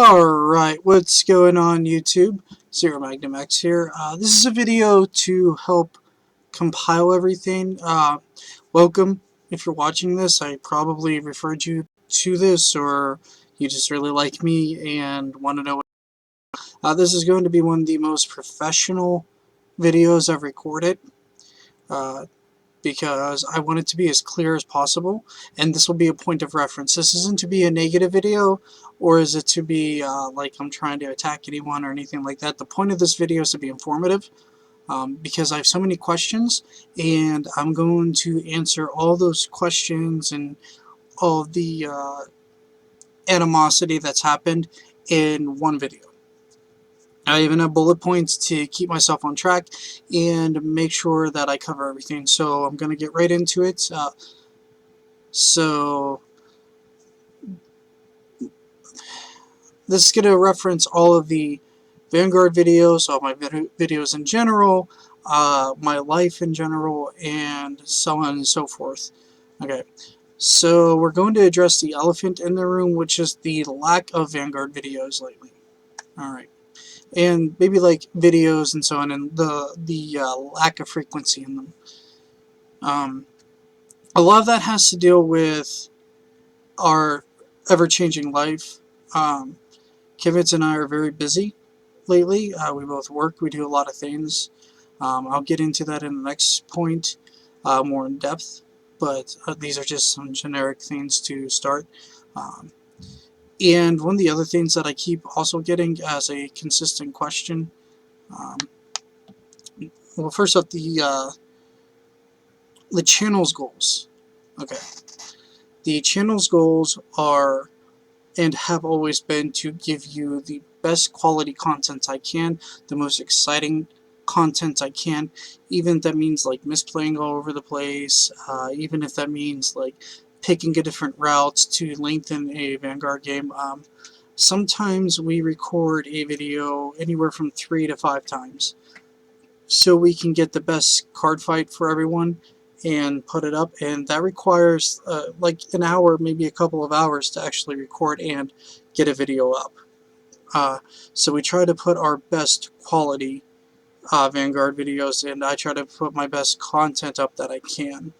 Alright, what's going on YouTube? Zero Magnum X here. This is a video to help compile everything. Welcome. If you're watching this, I probably referred you to this, or you just really like me and want to know what. This is going to be one of the most professional videos I've recorded. Because I want it to be as clear as possible, and this will be a point of reference. This isn't to be a negative video, or is it to be like I'm trying to attack anyone or anything like that. The point of this video is to be informative, because I have so many questions, and I'm going to answer all those questions and all the animosity that's happened in one video. I even have bullet points to keep myself on track and make sure that I cover everything. So I'm going to get right into it. So this is going to reference all of the Vanguard videos, all my videos in general, my life in general, and so on and so forth. Okay, so we're going to address the elephant in the room, which is the lack of Vanguard videos lately. Alright. And maybe like videos and so on, and the lack of frequency in them. A lot of that has to deal with our ever-changing life. Kivitz and I are very busy lately. We both work. We do a lot of things. I'll get into that in the next point more in depth, but these are just some generic things to start. And one of the other things that I keep also getting as a consistent question, well, first up, the channel's goals. Okay, the channel's goals are and have always been to give you the best quality content I can, the most exciting content I can, even if that means like misplaying all over the place, even if that means like picking a different route to lengthen a Vanguard game. Sometimes we record a video anywhere from 3 to 5 times, so we can get the best card fight for everyone and put it up, and that requires like an hour, maybe a couple of hours to actually record and get a video up. So we try to put our best quality Vanguard videos, and I try to put my best content up that I can.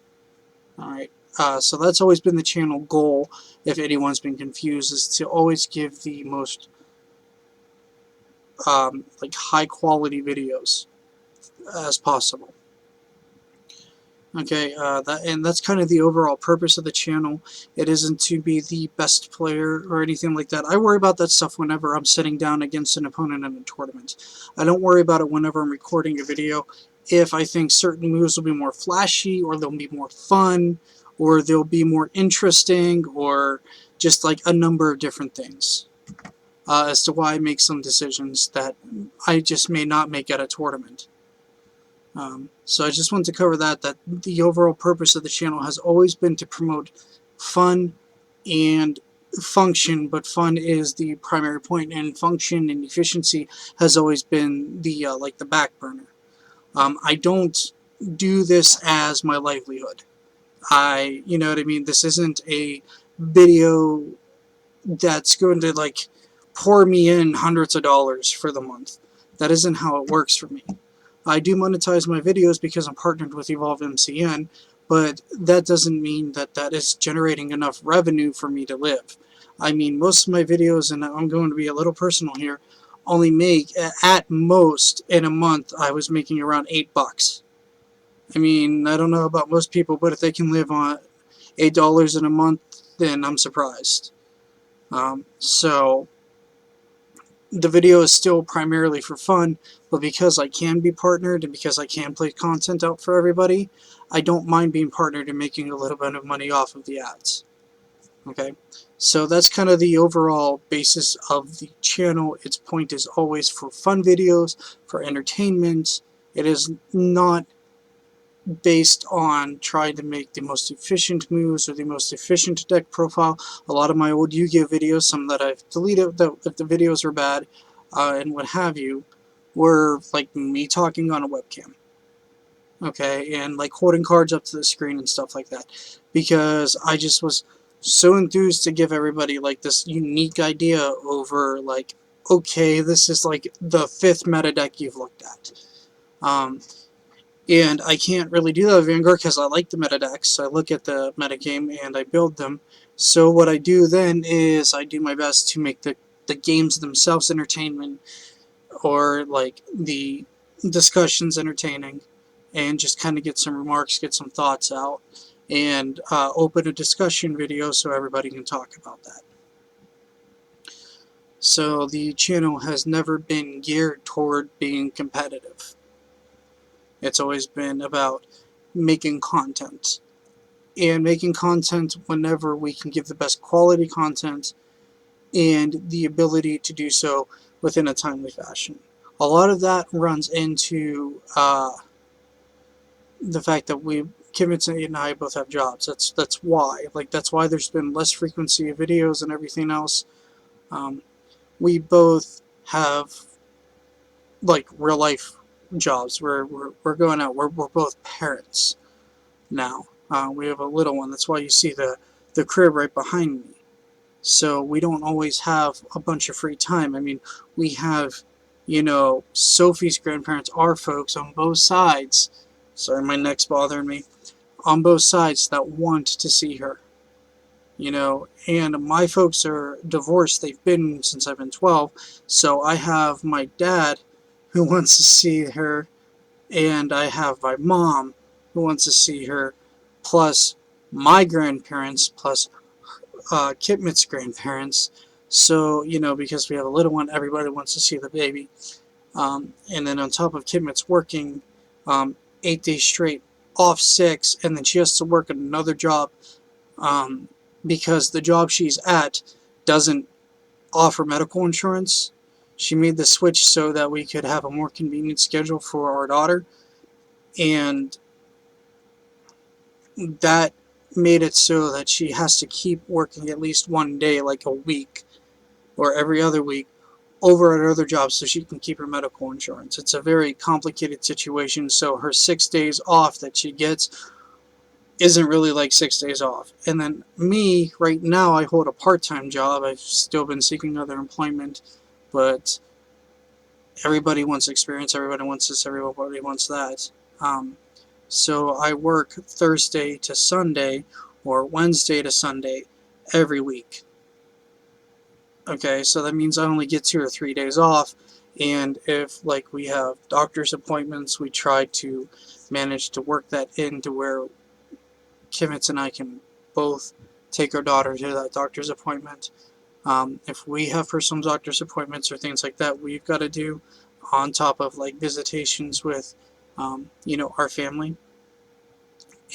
Alright, so that's always been the channel goal, if anyone's been confused, is to always give the most like high quality videos as possible. Okay, and that's kind of the overall purpose of the channel. It isn't to be the best player or anything like that. I worry about that stuff whenever I'm sitting down against an opponent in a tournament. I don't worry about it whenever I'm recording a video. If I think certain moves will be more flashy, or they'll be more fun, or they'll be more interesting, or just like a number of different things as to why I make some decisions that I just may not make at a tournament. So I just want to cover that the overall purpose of the channel has always been to promote fun and function, but fun is the primary point, and function and efficiency has always been the like the back burner. I don't do this as my livelihood. You know what I mean? This isn't a video that's going to like pour me in hundreds of dollars for the month. That isn't how it works for me. I do monetize my videos because I'm partnered with Evolve MCN, but that doesn't mean that that is generating enough revenue for me to live. I mean, most of my videos, and I'm going to be a little personal here, only make, at most, in a month, I was making around $8. I mean, I don't know about most people, but if they can live on $8 in a month, then I'm surprised. So the video is still primarily for fun, but because I can be partnered and because I can play content out for everybody, I don't mind being partnered and making a little bit of money off of the ads. Okay, so that's kind of the overall basis of the channel. Its point is always for fun videos, for entertainment. It is not based on trying to make the most efficient moves or the most efficient deck profile. A lot of my old Yu-Gi-Oh videos, some that I've deleted if the videos are bad and what have you, were like me talking on a webcam. Okay, and like holding cards up to the screen and stuff like that, because I just was so enthused to give everybody like this unique idea over like, okay, this is like the 5th meta deck you've looked at. And I can't really do that with Vanguard because I like the meta decks. I look at the metagame and I build them. So what I do then is I do my best to make the games themselves entertainment, or like the discussions entertaining, and just kind of get some remarks, get some thoughts out, and open a discussion video so everybody can talk about that. So the channel has never been geared toward being competitive. It's always been about making content, and making content whenever we can give the best quality content and the ability to do so within a timely fashion. A lot of that runs into the fact that Kimmits and I both have jobs. That's why. Like, that's why there's been less frequency of videos and everything else. We both have like real life jobs. We're going out. We're both parents now. We have a little one. That's why you see the crib right behind me. So we don't always have a bunch of free time. I mean, we have, you know, Sophie's grandparents are folks on both sides. Sorry, my neck's bothering me. On both sides that want to see her. You know, and my folks are divorced. They've been since I've been 12. So I have my dad who wants to see her, and I have my mom who wants to see her, plus my grandparents, plus Kitmit's grandparents. So, you know, because we have a little one, everybody wants to see the baby. And then on top of Kitmit's working 8 days straight, off 6, and then she has to work another job because the job she's at doesn't offer medical insurance. She made the switch so that we could have a more convenient schedule for our daughter, and that made it so that she has to keep working at least one day, like a week or every other week, over at other jobs so she can keep her medical insurance. It's a very complicated situation, so her 6 days off that she gets isn't really like 6 days off. And then me, right now, I hold a part-time job. I've still been seeking other employment, but everybody wants experience, everybody wants this, everybody wants that. So I work Thursday to Sunday or Wednesday to Sunday every week. Okay, so that means I only get 2 or 3 days off, and if like we have doctor's appointments, we try to manage to work that into where Kimmits and I can both take our daughter to that doctor's appointment. If we have personal doctor's appointments or things like that we've got to do on top of like visitations with you know, our family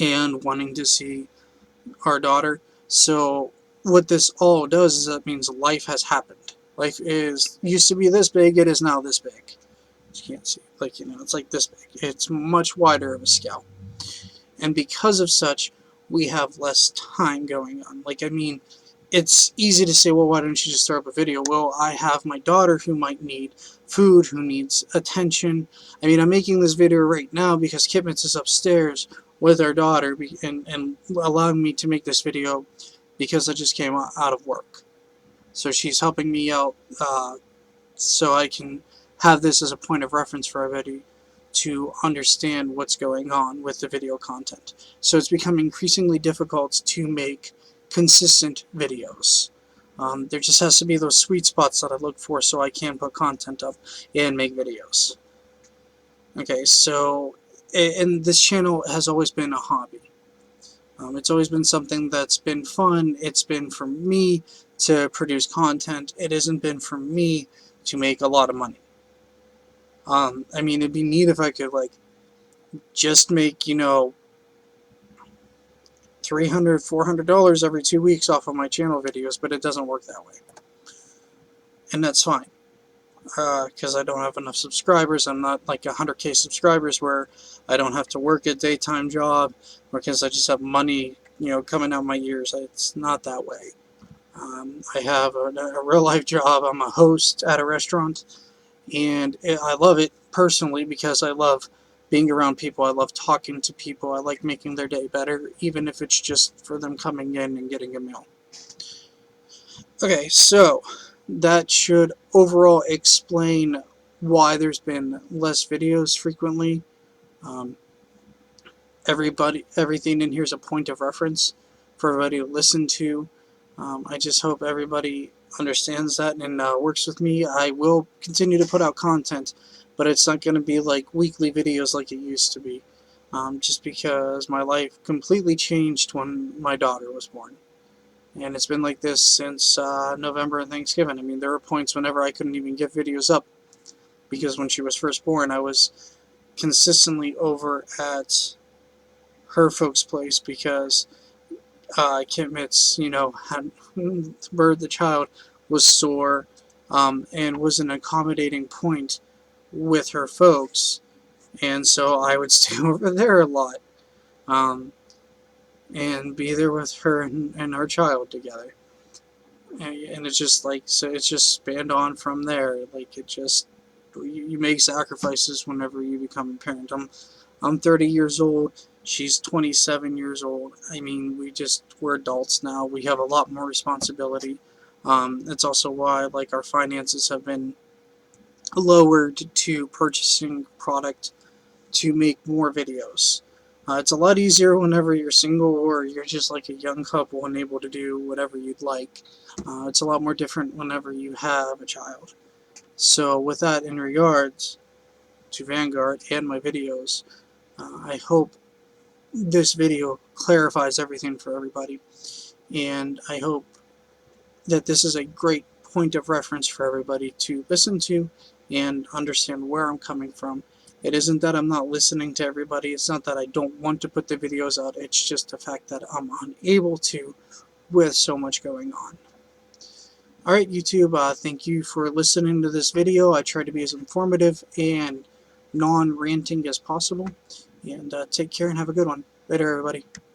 and wanting to see our daughter. So what this all does is that means life has happened. Life is used to be this big, it is now this big. You can't see, like, you know, it's like this big. It's much wider of a scale. And because of such, we have less time going on. Like, I mean, it's easy to say, well, why don't you just throw up a video? Well, I have my daughter who might need food, who needs attention. I mean, I'm making this video right now because Kimmits is upstairs with our daughter and allowing me to make this video because I just came out of work. So she's helping me out so I can have this as a point of reference for everybody to understand what's going on with the video content. So it's become increasingly difficult to make consistent videos. There just has to be those sweet spots that I look for so I can put content up and make videos. Okay, so, and this channel has always been a hobby. It's always been something that's been fun. It's been for me to produce content. It hasn't been for me to make a lot of money. I mean, it'd be neat if I could, like, just make, you know, $300, $400 every 2 weeks off of my channel videos, but it doesn't work that way. And that's fine. Because I don't have enough subscribers. I'm not like 100K subscribers where I don't have to work a daytime job because I just have money, you know, coming out my ears. It's not that way. I have a real life job. I'm a host at a restaurant, and I love it personally because I love being around people. I love talking to people. I like making their day better, even if it's just for them coming in and getting a meal. Okay, so that should overall explain why there's been less videos frequently. Um, everything in here is a point of reference for everybody to listen to. I just hope everybody understands that and works with me. I will continue to put out content, but it's not going to be like weekly videos like it used to be. Just because my life completely changed when my daughter was born. And it's been like this since November and Thanksgiving. I mean, there were points whenever I couldn't even get videos up because when she was first born, I was consistently over at her folks' place because Kim Mitz, had bird the child was sore and was an accommodating point with her folks, and so I would stay over there a lot um, and be there with her and our child together. And it's just like so it's just spanned on from there. Like it just you make sacrifices whenever you become a parent. I'm 30 years old. She's 27 years old. I mean, we're adults now. We have a lot more responsibility. It's also why like our finances have been lowered to purchasing product to make more videos. It's a lot easier whenever you're single or you're just like a young couple and able to do whatever you'd like. It's a lot more different whenever you have a child. So with that in regards to Vanguard and my videos, I hope this video clarifies everything for everybody, and I hope that this is a great point of reference for everybody to listen to and understand where I'm coming from. It isn't that I'm not listening to everybody, it's not that I don't want to put the videos out, it's just the fact that I'm unable to with so much going on. Alright YouTube, thank you for listening to this video. I tried to be as informative and non-ranting as possible, and take care and have a good one. Later everybody.